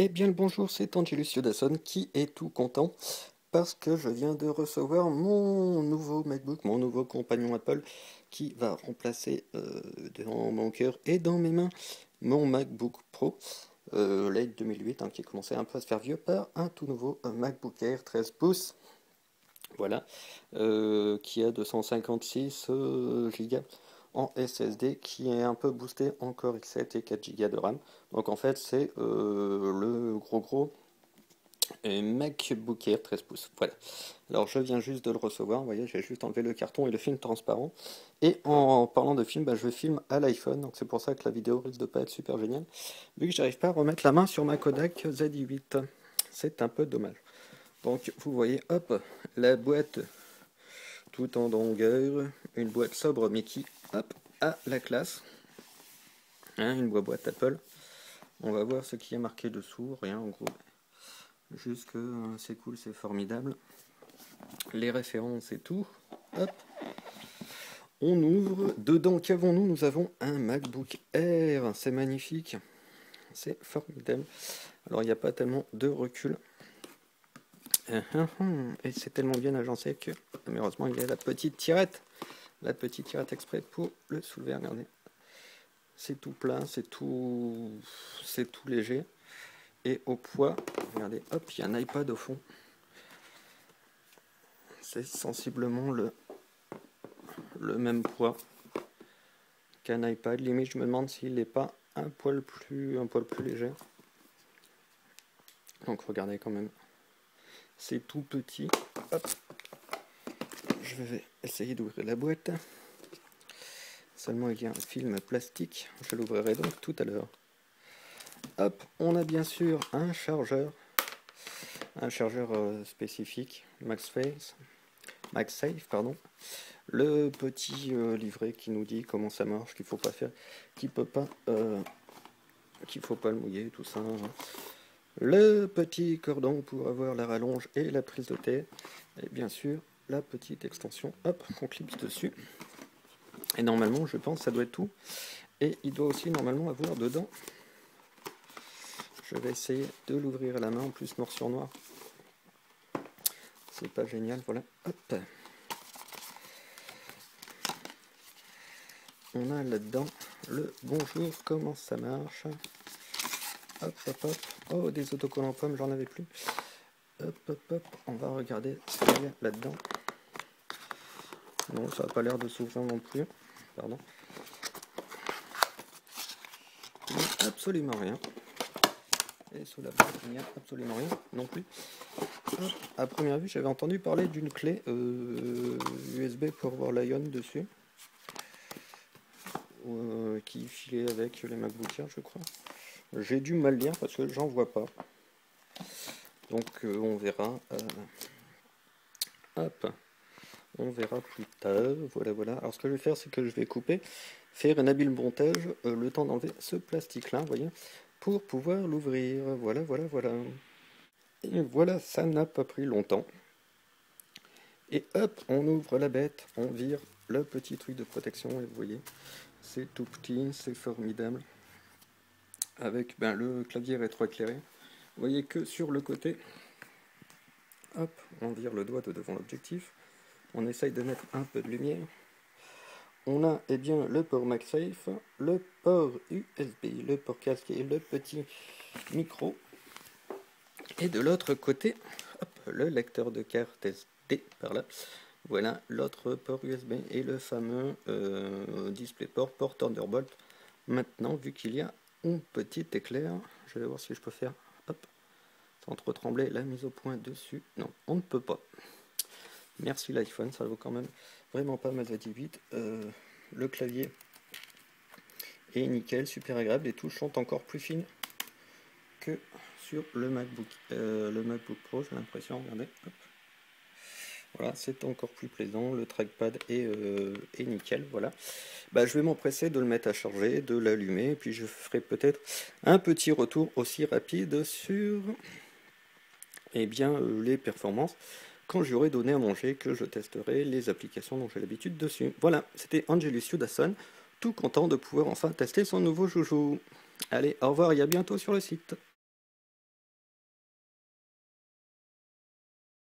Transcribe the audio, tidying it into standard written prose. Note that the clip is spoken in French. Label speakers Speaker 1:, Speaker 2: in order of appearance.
Speaker 1: Eh bien le bonjour, c'est Angelus Yodasson qui est tout content parce que je viens de recevoir mon nouveau MacBook, mon nouveau compagnon Apple qui va remplacer dans mon cœur et dans mes mains mon MacBook Pro late 2008 qui commençait un peu à se faire vieux par un tout nouveau MacBook Air 13 pouces. Voilà, qui a 256 Go en SSD, qui est un peu boosté encore x7 et 4 Go de RAM. Donc en fait c'est le gros MacBook Air 13 pouces. Voilà. Alors je viens juste de le recevoir, vous voyez, j'ai juste enlevé le carton et le film transparent. Et en parlant de film, je filme à l'iPhone, donc c'est pour ça que la vidéo risque de pas être super géniale, vu que j'arrive pas à remettre la main sur ma Kodak ZI-8. C'est un peu dommage. Donc vous voyez, hop, la boîte tout en longueur, une boîte sobre mais qui, hop, a la classe. Hein, une boîte Apple. On va voir ce qui est marqué dessous, rien en gros. Juste que c'est cool, c'est formidable. Les références et tout. Hop. On ouvre. Dedans, qu'avons-nous? Nous avons un MacBook Air. C'est magnifique. C'est formidable. Alors, il n'y a pas tellement de recul. Et c'est tellement bien agencé que, malheureusement, il y a la petite tirette. La petite tirette exprès pour le soulever. Regardez. C'est tout plat, c'est tout léger. Et au poids, regardez, hop, il y a un iPad au fond. C'est sensiblement le même poids qu'un iPad. Limite, je me demande s'il n'est pas un poil plus léger. Donc regardez quand même. C'est tout petit. Hop. Je vais essayer d'ouvrir la boîte. Seulement il y a un film plastique. Je l'ouvrirai donc tout à l'heure. Hop, on a bien sûr un chargeur. Un chargeur spécifique, MagSafe, pardon. Le petit livret qui nous dit comment ça marche, qu'il faut pas faire, qu'il faut pas le mouiller, tout ça. Le petit cordon pour avoir la rallonge et la prise de thé. Et bien sûr, la petite extension, hop, qu'on clipse dessus. Et normalement, je pense, ça doit être tout. Et il doit aussi normalement avoir dedans. Je vais essayer de l'ouvrir à la main, en plus noir sur noir. C'est pas génial, voilà. Hop. On a là-dedans le bonjour, comment ça marche. Hop, hop, hop. Oh, des autocollants pommes, j'en avais plus. Hop, hop, hop. On va regarder ce qu'il y a là-dedans. Non, ça n'a pas l'air de s'ouvrir non plus. Pardon. Il n'y a absolument rien. Et sous la boîte, il n'y a absolument rien non plus. Hop. À première vue, j'avais entendu parler d'une clé USB pour avoir Lion dessus. Qui filait avec les MacBook Air, je crois. J'ai dû mal lire parce que j'en vois pas. Donc on verra. Hop. On verra plus tard. Voilà, voilà. Alors ce que je vais faire, c'est que je vais couper, faire un habile montage, le temps d'enlever ce plastique-là, vous voyez, pour pouvoir l'ouvrir. Voilà, voilà, voilà. Et voilà, ça n'a pas pris longtemps. Et hop, on ouvre la bête, on vire le petit truc de protection, et vous voyez, c'est tout petit, c'est formidable. Avec le clavier rétroéclairé. Vous voyez que sur le côté, hop, on vire le doigt de devant l'objectif. On essaye de mettre un peu de lumière. On a le port MagSafe, le port USB, le port casque et le petit micro. Et de l'autre côté, hop, le lecteur de carte SD par là. Voilà l'autre port USB et le fameux DisplayPort, port Thunderbolt. Maintenant, vu qu'il y a un petit éclair, je vais voir si je peux faire, hop, sans trop trembler, la mise au point dessus. Non, on ne peut pas. Merci l'iPhone, ça vaut quand même vraiment pas ma Z8. Le clavier est nickel, super agréable. Les touches sont encore plus fines que sur le MacBook Pro, j'ai l'impression. Regardez, hop. Voilà, c'est encore plus plaisant. Le trackpad est nickel. Voilà. Je vais m'empresser de le mettre à charger, de l'allumer, et puis je ferai peut-être un petit retour aussi rapide sur les performances quand j'aurai donné à manger, que je testerai les applications dont j'ai l'habitude dessus. Voilà, c'était Angelus Yodasson, tout content de pouvoir enfin tester son nouveau joujou. Allez, au revoir et à bientôt sur le site.